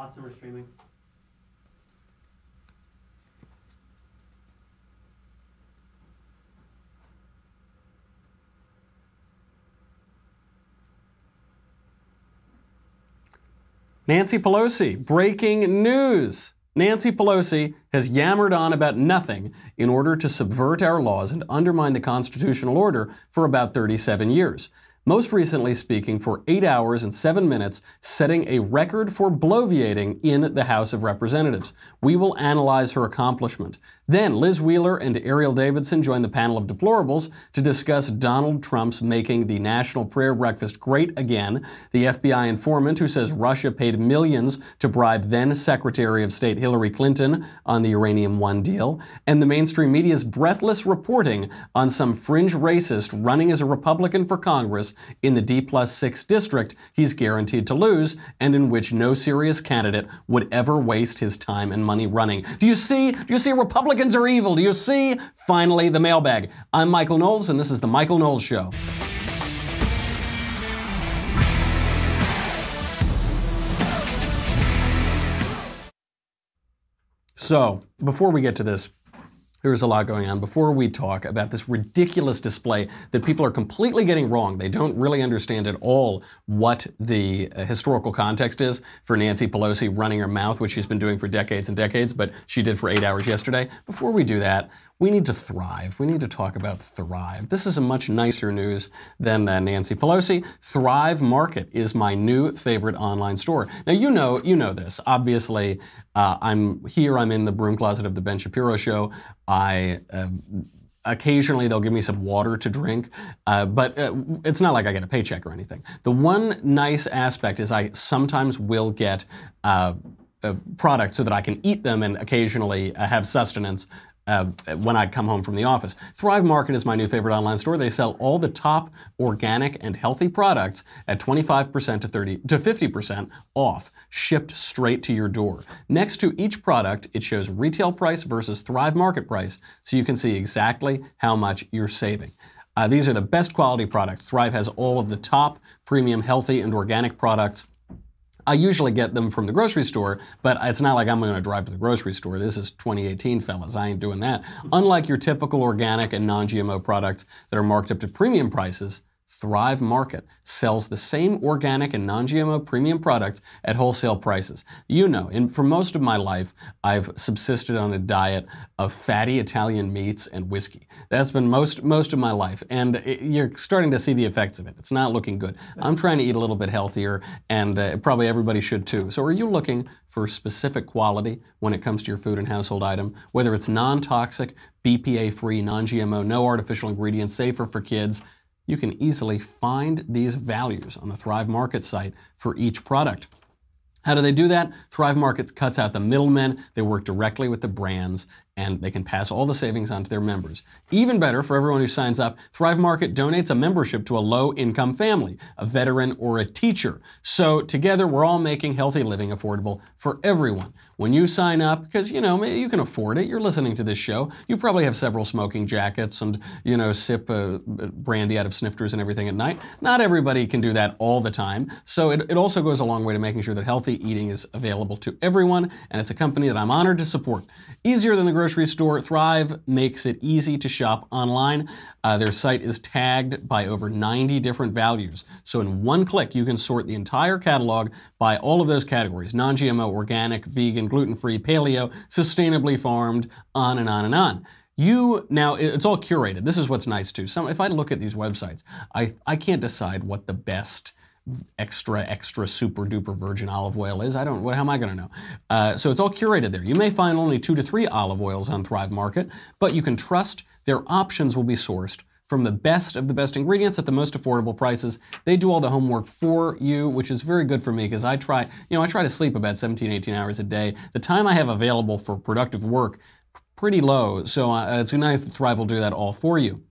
Awesome, we're streaming. Nancy Pelosi, breaking news. Nancy Pelosi has yammered on about nothing in order to subvert our laws and undermine the constitutional order for about 37 years. Most recently speaking for 8 hours and 7 minutes, setting a record for bloviating in the House of Representatives. We will analyze her accomplishment. Then Liz Wheeler and Ariel Davidson join the panel of deplorables to discuss Donald Trump's making the National Prayer Breakfast great again, the FBI informant who says Russia paid millions to bribe then Secretary of State Hillary Clinton on the Uranium One deal, and the mainstream media's breathless reporting on some fringe racist running as a Republican for Congress in the D+6 district he's guaranteed to lose, and in which no serious candidate would ever waste his time and money running. Do you see? Republicans are evil. Do you see? Finally, the mailbag. I'm Michael Knowles, and this is The Michael Knowles Show. So, before we get to this, there's a lot going on. Before we talk about this ridiculous display that people are completely getting wrong, they don't really understand at all what the historical context is for Nancy Pelosi running her mouth, which she's been doing for decades and decades, but she did for 8 hours yesterday. Before we do that, we need to thrive. We need to talk about Thrive. This is a much nicer news than Nancy Pelosi. Thrive Market is my new favorite online store. Now, you know this. Obviously, I'm in the broom closet of the Ben Shapiro Show. Occasionally they'll give me some water to drink, but it's not like I get a paycheck or anything. The one nice aspect is I sometimes will get products so that I can eat them and occasionally have sustenance when I come home from the office. Thrive Market is my new favorite online store. They sell all the top organic and healthy products at 25% to 50% off, shipped straight to your door. Next to each product, it shows retail price versus Thrive Market price, so you can see exactly how much you're saving. These are the best quality products. Thrive has all of the top premium healthy and organic products. I usually get them from the grocery store, but it's not like I'm going to drive to the grocery store. This is 2018, fellas. I ain't doing that. Unlike your typical organic and non-GMO products that are marked up to premium prices, Thrive Market sells the same organic and non-GMO premium products at wholesale prices. For most of my life, I've subsisted on a diet of fatty Italian meats and whiskey. That's been most of my life, and you're starting to see the effects of it. It's not looking good. I'm trying to eat a little bit healthier, and probably everybody should too. So are you looking for specific quality when it comes to your food and household item? Whether it's non-toxic, BPA-free, non-GMO, no artificial ingredients, safer for kids, you can easily find these values on the Thrive Market site for each product. How do they do that? Thrive Market cuts out the middlemen. They work directly with the brands, and they can pass all the savings on to their members. Even better, for everyone who signs up, Thrive Market donates a membership to a low-income family, a veteran, or a teacher. So together, we're all making healthy living affordable for everyone. When you sign up, because, you can afford it, you're listening to this show, you probably have several smoking jackets and, sip brandy out of snifters and everything at night. Not everybody can do that all the time. So it also goes a long way to making sure that healthy eating is available to everyone, and it's a company that I'm honored to support. Easier than the grocery store, Thrive makes it easy to shop online. Their site is tagged by over 90 different values. So in one click, you can sort the entire catalog by all of those categories: non-GMO, organic, vegan, gluten-free, paleo, sustainably farmed, on and on and on. Now, it's all curated. This is what's nice too. If I look at these websites, I can't decide what the best extra super duper virgin olive oil is. How am I going to know? So it's all curated there. You may find only 2 to 3 olive oils on Thrive Market, but you can trust their options will be sourced from the best of the best ingredients at the most affordable prices. They do all the homework for you, which is very good for me because I try to sleep about 17, 18 hours a day. The time I have available for productive work, pretty low. So it's nice that Thrive will do that all for you.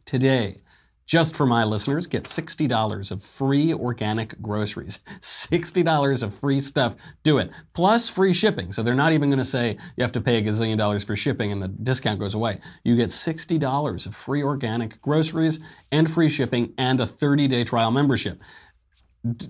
Today, just for my listeners, get $60 of free organic groceries. $60 of free stuff. Do it. Plus free shipping. So they're not even going to say you have to pay $1 gazillion for shipping and the discount goes away. You get $60 of free organic groceries and free shipping and a 30-day trial membership.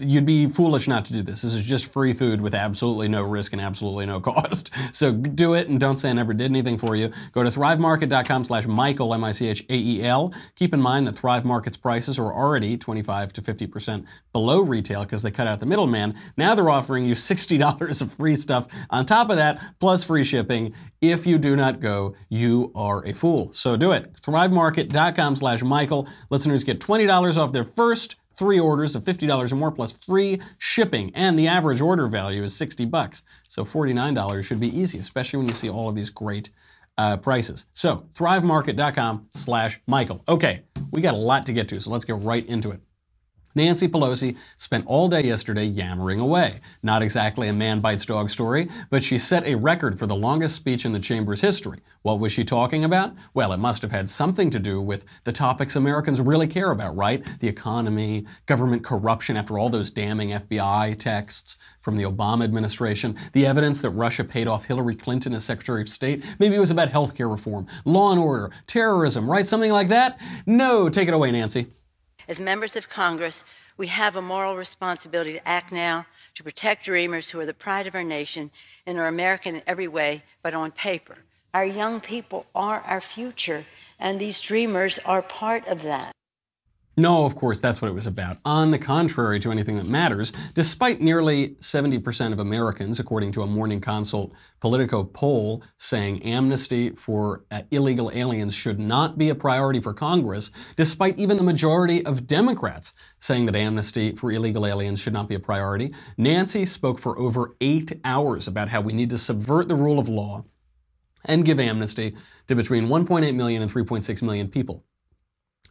You'd be foolish not to do this. This is just free food with absolutely no risk and absolutely no cost. So do it, and don't say I never did anything for you. Go to thrivemarket.com/Michael, M-I-C-H-A-E-L. Keep in mind that Thrive Market's prices are already 25 to 50% below retail because they cut out the middleman. Now they're offering you $60 of free stuff on top of that, plus free shipping. If you do not go, you are a fool. So do it. thrivemarket.com/Michael. Listeners get $20 off their first 3 orders of $50 or more plus free shipping, and the average order value is $60. So $49 should be easy, especially when you see all of these great prices. So thrivemarket.com/Michael. Okay, we got a lot to get to, so let's get right into it. Nancy Pelosi spent all day yesterday yammering away. Not exactly a man bites dog story, but she set a record for the longest speech in the chamber's history. What was she talking about? Well, it must have had something to do with the topics Americans really care about, right? The economy, government corruption after all those damning FBI texts from the Obama administration, the evidence that Russia paid off Hillary Clinton as Secretary of State. Maybe it was about healthcare reform, law and order, terrorism, right? Something like that? No, take it away, Nancy. As members of Congress, we have a moral responsibility to act now to protect dreamers who are the pride of our nation and are American in every way, but on paper. Our young people are our future, and these dreamers are part of that. No, of course, that's what it was about. On the contrary to anything that matters, despite nearly 70% of Americans, according to a Morning Consult Politico poll, saying amnesty for illegal aliens should not be a priority for Congress, despite even the majority of Democrats saying that amnesty for illegal aliens should not be a priority, Nancy spoke for over 8 hours about how we need to subvert the rule of law and give amnesty to between 1.8 million and 3.6 million people.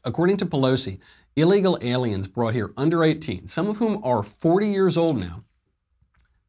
According to Pelosi, illegal aliens brought here under 18, some of whom are 40 years old now,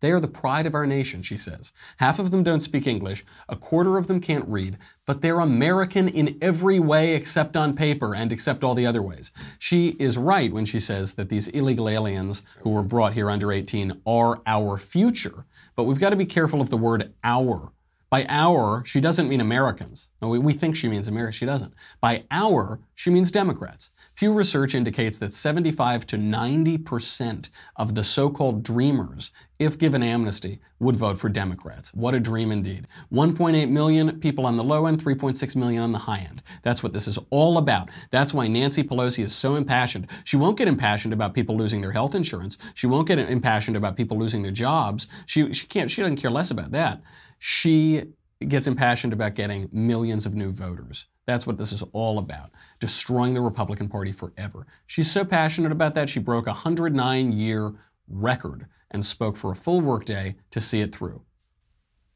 they are the pride of our nation, she says. Half of them don't speak English, a quarter of them can't read, but they're American in every way except on paper and except all the other ways. She is right when she says that these illegal aliens who were brought here under 18 are our future, but we've got to be careful of the word our. By our, she doesn't mean Americans. No, we think she means America. She doesn't. By our, she means Democrats. Pew Research indicates that 75 to 90% of the so-called dreamers, if given amnesty, would vote for Democrats. What a dream indeed. 1.8 million people on the low end, 3.6 million on the high end. That's what this is all about. That's why Nancy Pelosi is so impassioned. She won't get impassioned about people losing their health insurance. She won't get impassioned about people losing their jobs. She doesn't care less about that. She gets impassioned about getting millions of new voters. That's what this is all about, destroying the Republican Party forever. She's so passionate about that, she broke a 109-year record and spoke for a full workday to see it through.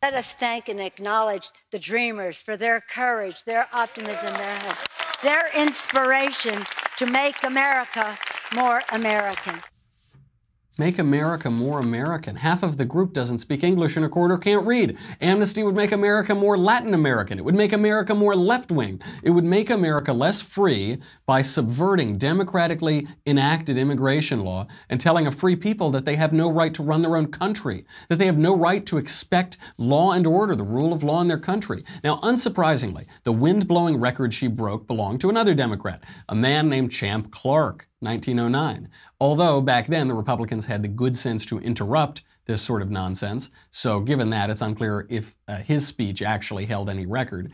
Let us thank and acknowledge the dreamers for their courage, their optimism, their inspiration to make America more American. Make America more American. Half of the group doesn't speak English and a quarter can't read. Amnesty would make America more Latin American. It would make America more left-wing. It would make America less free by subverting democratically enacted immigration law and telling a free people that they have no right to run their own country, that they have no right to expect law and order, the rule of law in their country. Now, unsurprisingly, the wind-blowing record she broke belonged to another Democrat, a man named Champ Clark. 1909. Although back then the Republicans had the good sense to interrupt this sort of nonsense, so given that, it's unclear if his speech actually held any record.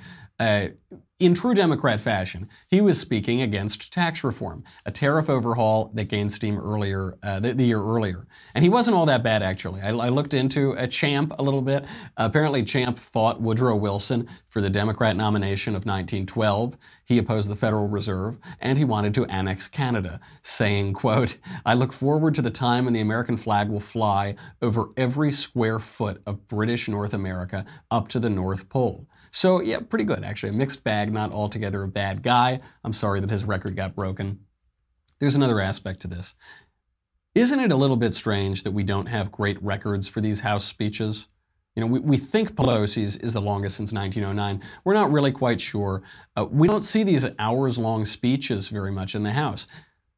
In true Democrat fashion, he was speaking against tax reform, a tariff overhaul that gained steam earlier, the year earlier. And he wasn't all that bad, actually. I looked into Champ a little bit. Apparently, Champ fought Woodrow Wilson for the Democrat nomination of 1912. He opposed the Federal Reserve, and he wanted to annex Canada, saying, quote, "I look forward to the time when the American flag will fly over every square foot of British North America up to the North Pole." So, yeah, pretty good, actually. A mixed bag, not altogether a bad guy. I'm sorry that his record got broken. There's another aspect to this. Isn't it a little bit strange that we don't have great records for these House speeches? You know, we think Pelosi's is the longest since 1909. We're not really quite sure. We don't see these hours-long speeches very much in the House.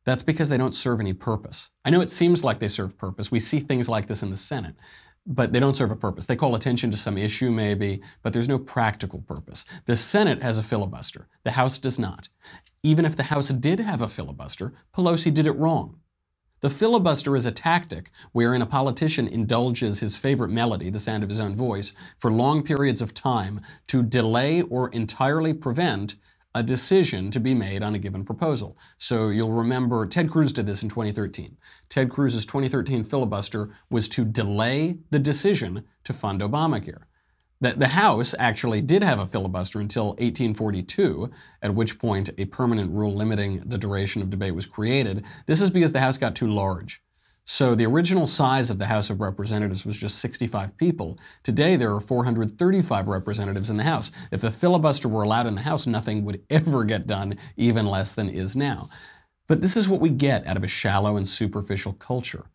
That's because they don't serve any purpose. I know it seems like they serve purpose. We see things like this in the Senate. But they don't serve a purpose. They call attention to some issue maybe, but there's no practical purpose. The Senate has a filibuster. The House does not. Even if the House did have a filibuster, Pelosi did it wrong. The filibuster is a tactic wherein a politician indulges his favorite melody, the sound of his own voice, for long periods of time to delay or entirely prevent a decision to be made on a given proposal. So you'll remember Ted Cruz did this in 2013. Ted Cruz's 2013 filibuster was to delay the decision to fund Obamacare. The House actually did have a filibuster until 1842, at which point a permanent rule limiting the duration of debate was created. This is because the House got too large. So the original size of the House of Representatives was just 65 people. Today there are 435 representatives in the House. If the filibuster were allowed in the House, nothing would ever get done, even less than is now. But this is what we get out of a shallow and superficial culture.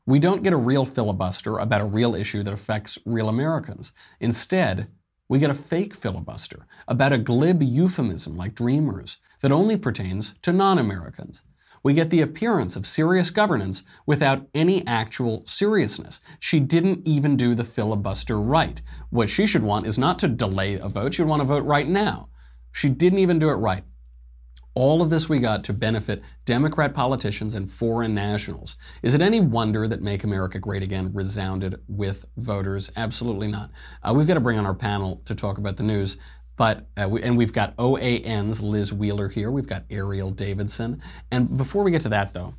We don't get a real filibuster about a real issue that affects real Americans. Instead, we get a fake filibuster about a glib euphemism like Dreamers that only pertains to non-Americans. We get the appearance of serious governance without any actual seriousness. She didn't even do the filibuster right. What she should want is not to delay a vote, she would want to vote right now. She didn't even do it right. All of this we got to benefit Democrat politicians and foreign nationals. Is it any wonder that Make America Great Again resounded with voters? Absolutely not. We've got to bring on our panel to talk about the news. But, we've got OAN's Liz Wheeler here. We've got Ariel Davidson. And before we get to that, though,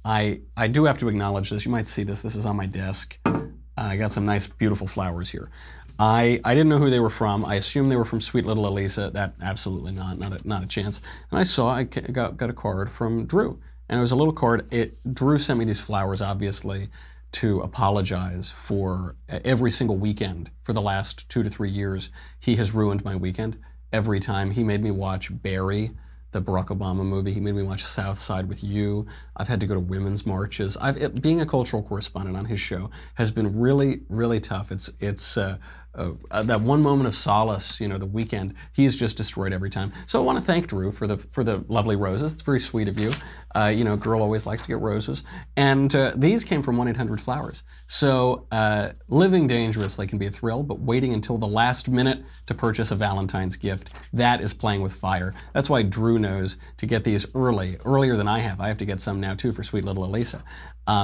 I do have to acknowledge this. You might see this. This is on my desk. I got some nice, beautiful flowers here. I didn't know who they were from. I assumed they were from Sweet Little Elisa. That absolutely not a chance. And I got a card from Drew. And it was a little card. Drew sent me these flowers, obviously, to apologize for every single weekend for the last 2 to 3 years. He has ruined my weekend. Every time he made me watch Barry, the Barack Obama movie. He made me watch South Side with You. I've had to go to women's marches. Being a cultural correspondent on his show has been really, really tough. It's that one moment of solace, the weekend, he's just destroyed every time. So I want to thank Drew for the lovely roses. It's very sweet of you. A girl always likes to get roses. And these came from 1-800-Flowers. So living dangerously can be a thrill, but waiting until the last minute to purchase a Valentine's gift, that is playing with fire. That's why Drew knows to get these earlier than I have. I have to get some now too for Sweet Little Elisa.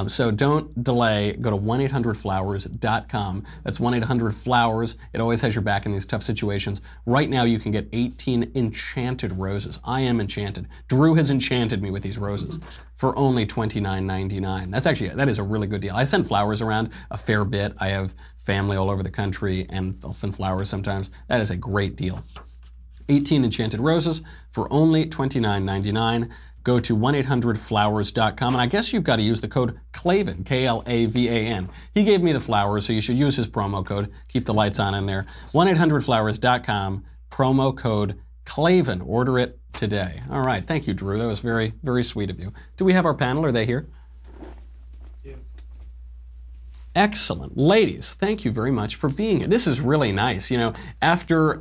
So don't delay. Go to 1-800-Flowers.com. That's 1-800-Flowers. It always has your back in these tough situations. Right now you can get 18 enchanted roses. I am enchanted. Drew has enchanted me with these roses for only $29.99. That is a really good deal. I send flowers around a fair bit. I have family all over the country and I'll send flowers sometimes. That is a great deal. 18 enchanted roses for only $29.99. Go to 1-800-Flowers.com, and I guess you've got to use the code KLAVAN, K-L-A-V-A-N. He gave me the flowers, so you should use his promo code. Keep the lights on in there. 1-800-Flowers.com, promo code KLAVAN. Order it today. All right, thank you, Drew. That was very, very sweet of you. Do we have our panel? Are they here? Excellent. Ladies, thank you very much for being here. This is really nice. After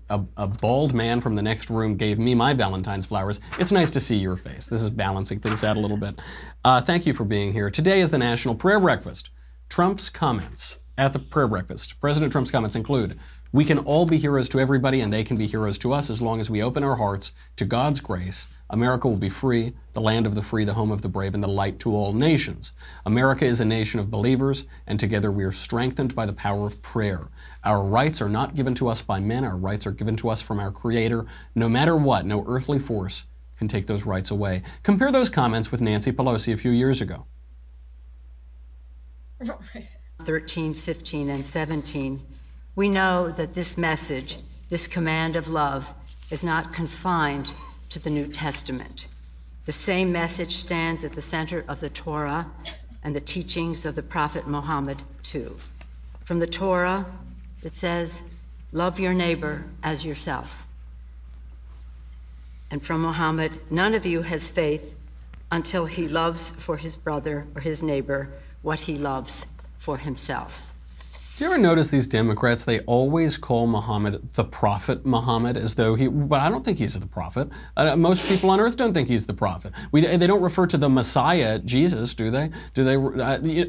a bald man from the next room gave me my Valentine's flowers, it's nice to see your face. This is balancing things out a little bit. Thank you for being here. Today is the National Prayer Breakfast. Trump's comments at the prayer breakfast. President Trump's comments include, "We can all be heroes to everybody and they can be heroes to us as long as we open our hearts to God's grace. America will be free, the land of the free, the home of the brave, and the light to all nations. America is a nation of believers, and together we are strengthened by the power of prayer. Our rights are not given to us by men, our rights are given to us from our Creator. No matter what, no earthly force can take those rights away." Compare those comments with Nancy Pelosi a few years ago. 13, 15, and 17, we know that this message, this command of love, is not confined to the New Testament. The same message stands at the center of the Torah and the teachings of the Prophet Muhammad too. From the Torah, it says, "Love your neighbor as yourself." And from Muhammad, "None of you has faith until he loves for his brother or his neighbor what he loves for himself." Do you ever notice these Democrats, they always call Muhammad the Prophet Muhammad as though but I don't think he's the prophet. Most people on earth don't think he's the prophet. They don't refer to the Messiah, Jesus, do they?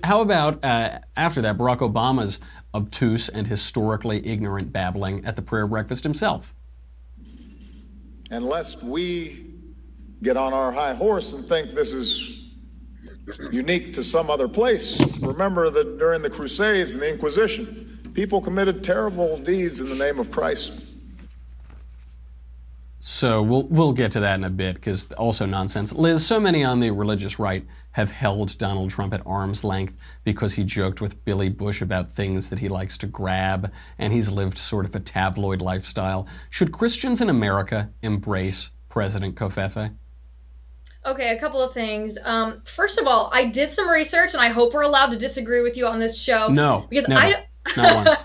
How about, after that, Barack Obama's obtuse and historically ignorant babbling at the prayer breakfast himself? And lest we get on our high horse and think this is unique to some other place. Remember that during the Crusades and the Inquisition, people committed terrible deeds in the name of Christ. So we'll get to that in a bit, because also nonsense. Liz, so many on the religious right have held Donald Trump at arm's length because he joked with Billy Bush about things that he likes to grab, and he's lived sort of a tabloid lifestyle. Should Christians in America embrace President Covfefe? Okay, a couple of things. First of all, I did some research, and I hope we're allowed to disagree with you on this show. No, because never. Not once.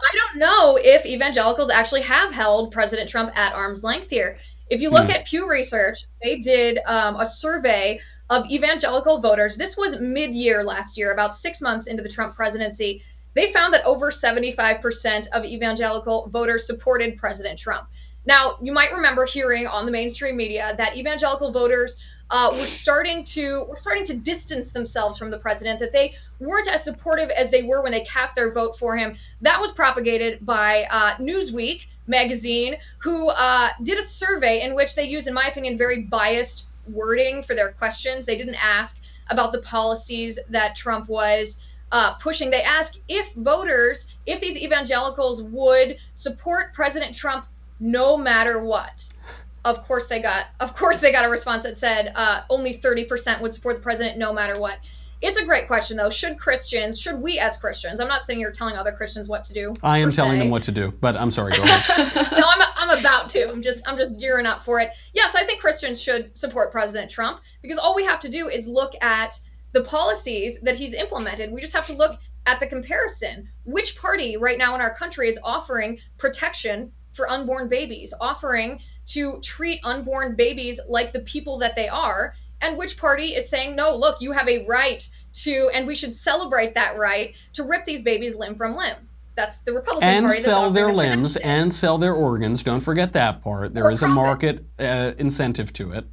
I don't know if evangelicals actually have held President Trump at arm's length here. If you look at Pew Research, they did a survey of evangelical voters. This was mid-year last year, about 6 months into the Trump presidency. They found that over 75% of evangelical voters supported President Trump. Now, you might remember hearing on the mainstream media that evangelical voters were starting to distance themselves from the president, that they weren't as supportive as they were when they cast their vote for him. That was propagated by Newsweek magazine, who did a survey in which they used, in my opinion, very biased wording for their questions. They didn't ask about the policies that Trump was pushing. They asked if these evangelicals would support President Trump no matter what. Of course they got a response that said only 30% would support the president no matter what. It's a great question, though. Should we as Christians, I'm not saying you're telling other Christians what to do. I am telling them what to do, but I'm sorry, go ahead. No, I'm about to. I'm just gearing up for it. Yes, I think Christians should support President Trump, because all we have to do is look at the policies that he's implemented. We just have to look at the comparison. Which party right now in our country is offering protection for unborn babies, offering to treat unborn babies like the people that they are, and which party is saying, no, look, you have a right to, and we should celebrate that right, to rip these babies limb from limb. That's the Republican Party. And sell their limbs and sell their organs. Don't forget that part. There is a market incentive to it.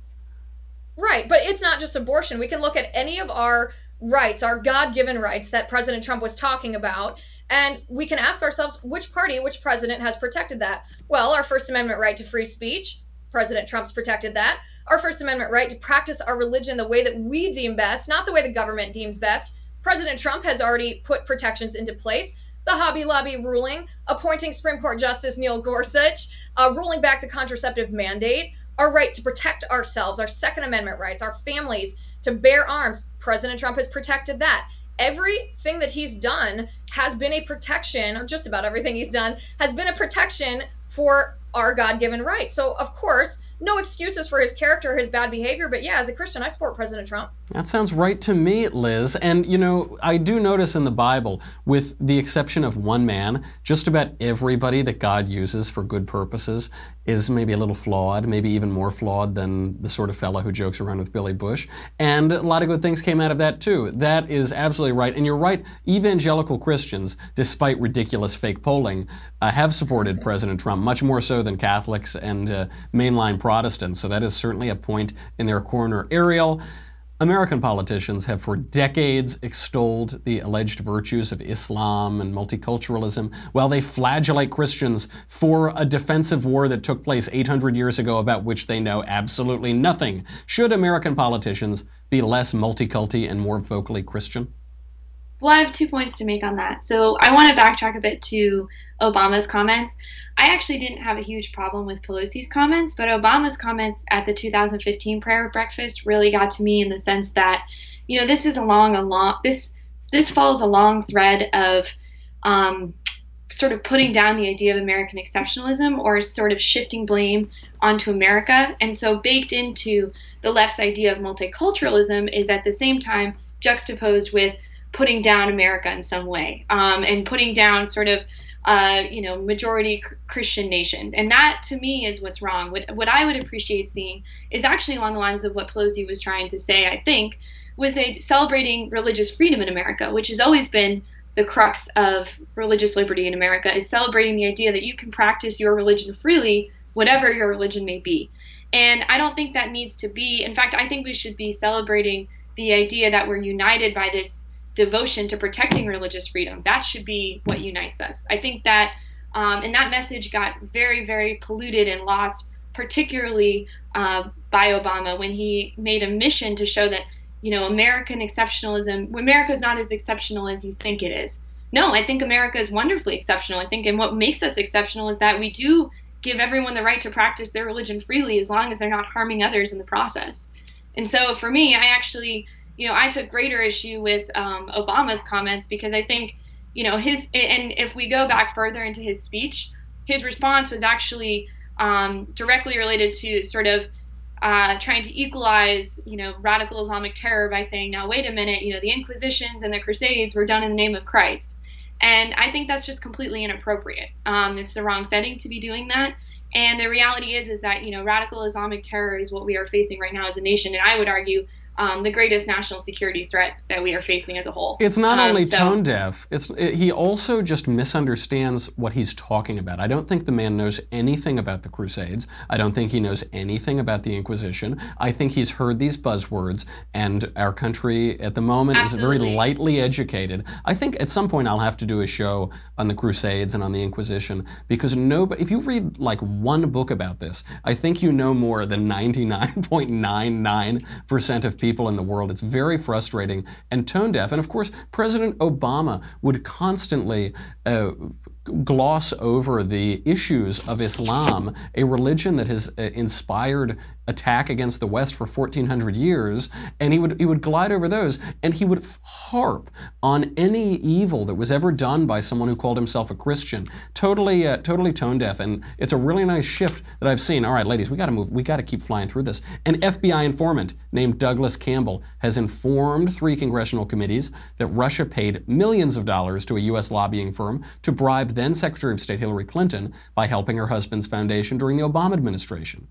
Right, but it's not just abortion. We can look at any of our rights, our God-given rights that President Trump was talking about, and we can ask ourselves, which president has protected that? Well, our First Amendment right to free speech, President Trump's protected that. Our First Amendment right to practice our religion the way that we deem best, not the way the government deems best. President Trump has already put protections into place. The Hobby Lobby ruling, appointing Supreme Court Justice Neil Gorsuch, rolling back the contraceptive mandate, our right to protect ourselves, our Second Amendment rights, our families to bear arms. President Trump has protected that. Everything that he's done has been a protection, or just about everything he's done has been a protection for our God-given rights. So, of course, no excuses for his character, his bad behavior, but yeah, as a Christian, I support President Trump. That sounds right to me, Liz. And, you know, I do notice in the Bible, with the exception of one man, just about everybody that God uses for good purposes is maybe a little flawed, maybe even more flawed than the sort of fellow who jokes around with Billy Bush. And a lot of good things came out of that, too. That is absolutely right. And you're right, evangelical Christians, despite ridiculous fake polling, have supported President Trump, much more so than Catholics and mainline Protestants. So that is certainly a point in their corner. Ariel, American politicians have for decades extolled the alleged virtues of Islam and multiculturalism, while they flagellate Christians for a defensive war that took place 800 years ago about which they know absolutely nothing. Should American politicians be less multiculti and more vocally Christian? Well, I have 2 points to make on that. So I want to backtrack a bit to Obama's comments. I actually didn't have a huge problem with Pelosi's comments, but Obama's comments at the 2015 prayer breakfast really got to me in the sense that, you know, this is this follows a long thread of sort of putting down the idea of American exceptionalism, or sort of shifting blame onto America. And so baked into the left's idea of multiculturalism is at the same time juxtaposed with putting down America in some way, and putting down sort of, majority Christian nation. And that, to me, is what's wrong. What I would appreciate seeing is actually along the lines of what Pelosi was trying to say, I think, was celebrating religious freedom in America, which has always been the crux of religious liberty in America, is celebrating the idea that you can practice your religion freely, whatever your religion may be. And I don't think that needs to be, in fact, I think we should be celebrating the idea that we're united by this devotion to protecting religious freedom. That should be what unites us. I think that, and that message got very, very polluted and lost, particularly by Obama, when he made a mission to show that American exceptionalism, America is not as exceptional as you think it is. No, I think America is wonderfully exceptional. I think, and what makes us exceptional is that we do give everyone the right to practice their religion freely as long as they're not harming others in the process. And so for me, I actually, I took greater issue with Obama's comments because I think, and if we go back further into his speech, his response was actually directly related to sort of trying to equalize, radical Islamic terror by saying, now, wait a minute, the Inquisitions and the Crusades were done in the name of Christ. And I think that's just completely inappropriate. It's the wrong setting to be doing that. And the reality is that, radical Islamic terror is what we are facing right now as a nation. And I would argue the greatest national security threat that we are facing as a whole. It's not only tone deaf, he also just misunderstands what he's talking about. I don't think the man knows anything about the Crusades. I don't think he knows anything about the Inquisition. I think he's heard these buzzwords, and our country at the moment is very lightly educated. I think at some point I'll have to do a show on the Crusades and on the Inquisition, because if you read like one book about this, I think you know more than 99.99% of people in the world. It's very frustrating and tone deaf. And of course, President Obama would constantly gloss over the issues of Islam, a religion that has inspired attack against the West for 1,400 years, and he would glide over those, and he would harp on any evil that was ever done by someone who called himself a Christian. Totally tone deaf, and it's a really nice shift that I've seen. All right, ladies, we got to move. We got to keep flying through this. An FBI informant named Douglas Campbell has informed 3 congressional committees that Russia paid millions of dollars to a U.S. lobbying firm to bribe then Secretary of State Hillary Clinton by helping her husband's foundation during the Obama administration.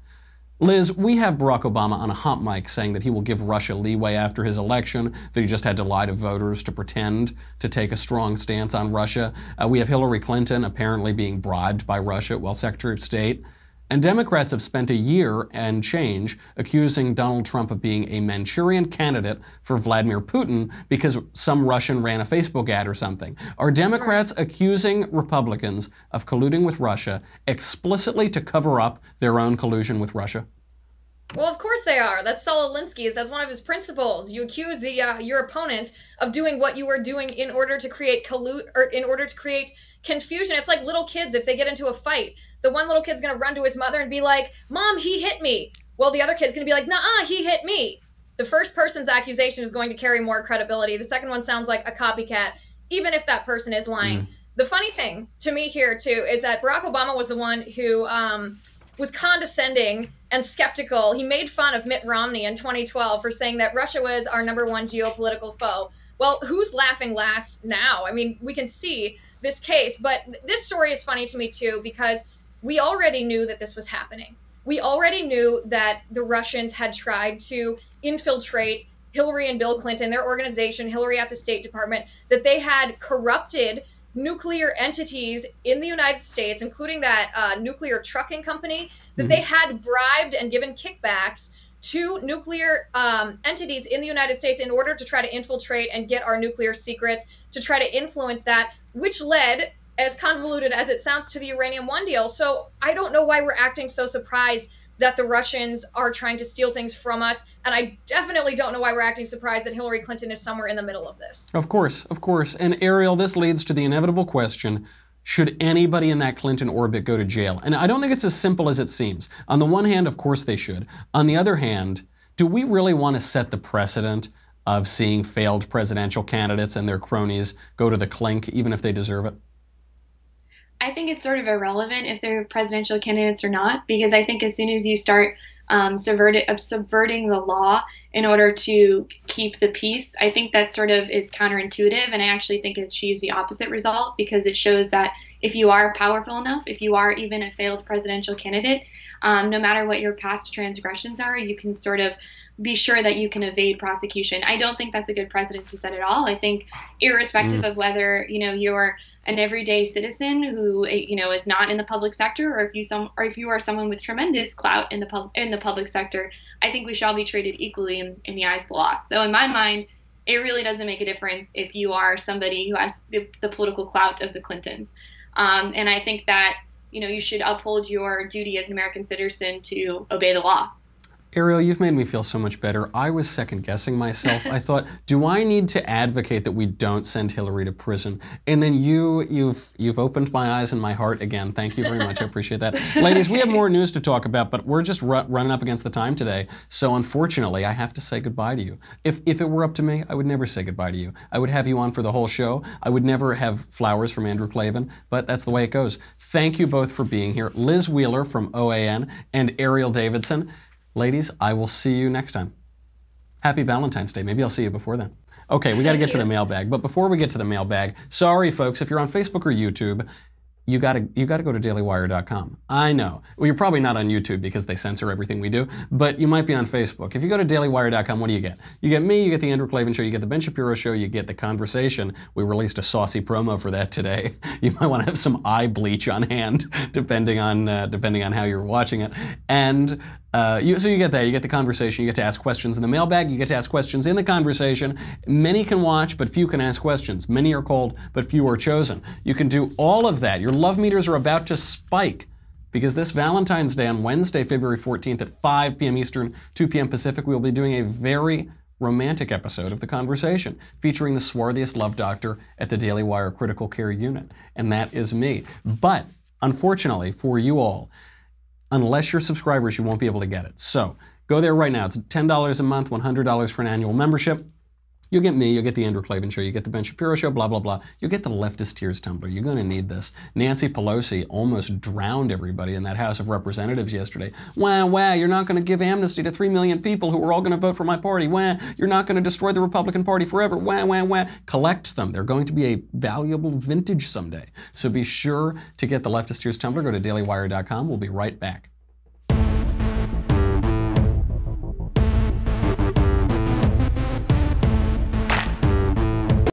Liz, we have Barack Obama on a hot mic saying that he will give Russia leeway after his election, that he just had to lie to voters to pretend to take a strong stance on Russia. We have Hillary Clinton apparently being bribed by Russia while Secretary of State. And Democrats have spent a year and change accusing Donald Trump of being a Manchurian candidate for Vladimir Putin because some Russian ran a Facebook ad or something. Are Democrats accusing Republicans of colluding with Russia explicitly to cover up their own collusion with Russia? Well, of course they are. That's Saul Alinsky's. That's one of his principles. You accuse your opponent of doing what you are doing in order to create confusion. It's like little kids if they get into a fight. The one little kid's going to run to his mother and be like, "Mom, he hit me." Well, the other kid's going to be like, "Nuh-uh, he hit me." The first person's accusation is going to carry more credibility. The second one sounds like a copycat, even if that person is lying. The funny thing to me here, too, is that Barack Obama was the one who was condescending and skeptical. He made fun of Mitt Romney in 2012 for saying that Russia was our #1 geopolitical foe. Well, who's laughing last now? I mean, we can see this case, but this story is funny to me, too, because we already knew that this was happening. We already knew that the Russians had tried to infiltrate Hillary and Bill Clinton, their organization, Hillary at the State Department, that they had corrupted nuclear entities in the United States, including that nuclear trucking company, that they had bribed and given kickbacks to nuclear entities in the United States in order to try to infiltrate and get our nuclear secrets, to try to influence that, which led, as convoluted as it sounds, to the Uranium One deal. So I don't know why we're acting so surprised that the Russians are trying to steal things from us. And I definitely don't know why we're acting surprised that Hillary Clinton is somewhere in the middle of this. Of course. And Ariel, this leads to the inevitable question, should anybody in that Clinton orbit go to jail? And I don't think it's as simple as it seems. On the one hand, of course they should. On the other hand, do we really want to set the precedent of seeing failed presidential candidates and their cronies go to the clink, even if they deserve it? I think it's sort of irrelevant if they're presidential candidates or not, because I think as soon as you start subverting the law in order to keep the peace, I think that sort of is counterintuitive, and I actually think it achieves the opposite result, because it shows that if you are powerful enough, if you are even a failed presidential candidate, no matter what your past transgressions are, you can sort of be sure that you can evade prosecution. I don't think that's a good precedent to set at all. I think irrespective of whether, you're an everyday citizen who, is not in the public sector, or if you are someone with tremendous clout in the public sector, I think we shall be treated equally in the eyes of the law. So in my mind, it really doesn't make a difference if you are somebody who has the political clout of the Clintons. And I think that, you should uphold your duty as an American citizen to obey the law. Ariel, you've made me feel so much better. I was second-guessing myself. I thought, do I need to advocate that we don't send Hillary to prison? And then you've opened my eyes and my heart again. Thank you very much. I appreciate that. Ladies, we have more news to talk about, but we're just running up against the time today. So unfortunately, I have to say goodbye to you. If it were up to me, I would never say goodbye to you. I would have you on for the whole show. I would never have flowers from Andrew Klavan, but that's the way it goes. Thank you both for being here. Liz Wheeler from OAN and Ariel Davidson. Ladies, I will see you next time. Happy Valentine's Day. Maybe I'll see you before then. Okay, we got to get to the mailbag. But before we get to the mailbag, sorry, folks, if you're on Facebook or YouTube, you got to go to dailywire.com. I know. Well, you're probably not on YouTube because they censor everything we do, but you might be on Facebook. If you go to dailywire.com, what do you get? You get me, you get the Andrew Klavan Show, you get the Ben Shapiro Show, you get the Conversation. We released a saucy promo for that today. You might want to have some eye bleach on hand, depending on how you're watching it. And so you get that, you get the Conversation, you get to ask questions in the mailbag, you get to ask questions in the Conversation. Many can watch, but few can ask questions. Many are called, but few are chosen. You can do all of that. Your love meters are about to spike because this Valentine's Day on Wednesday, February 14th at 5 p.m. Eastern, 2 p.m. Pacific, we'll be doing a very romantic episode of The Conversation featuring the swarthiest love doctor at the Daily Wire Critical Care Unit, and that is me. But unfortunately for you all, unless you're subscribers, you won't be able to get it. So go there right now. It's $10 a month, $100 for an annual membership. You'll get me, you'll get the Andrew Klavan Show, you get the Ben Shapiro Show, blah, blah, blah. You'll get the Leftist Tears Tumbler. You're going to need this. Nancy Pelosi almost drowned everybody in that House of Representatives yesterday. Wah, wah, you're not going to give amnesty to 3 million people who are all going to vote for my party. Wah, you're not going to destroy the Republican Party forever. Wah, wah, wah. Collect them. They're going to be a valuable vintage someday. So be sure to get the Leftist Tears Tumbler. Go to dailywire.com. We'll be right back.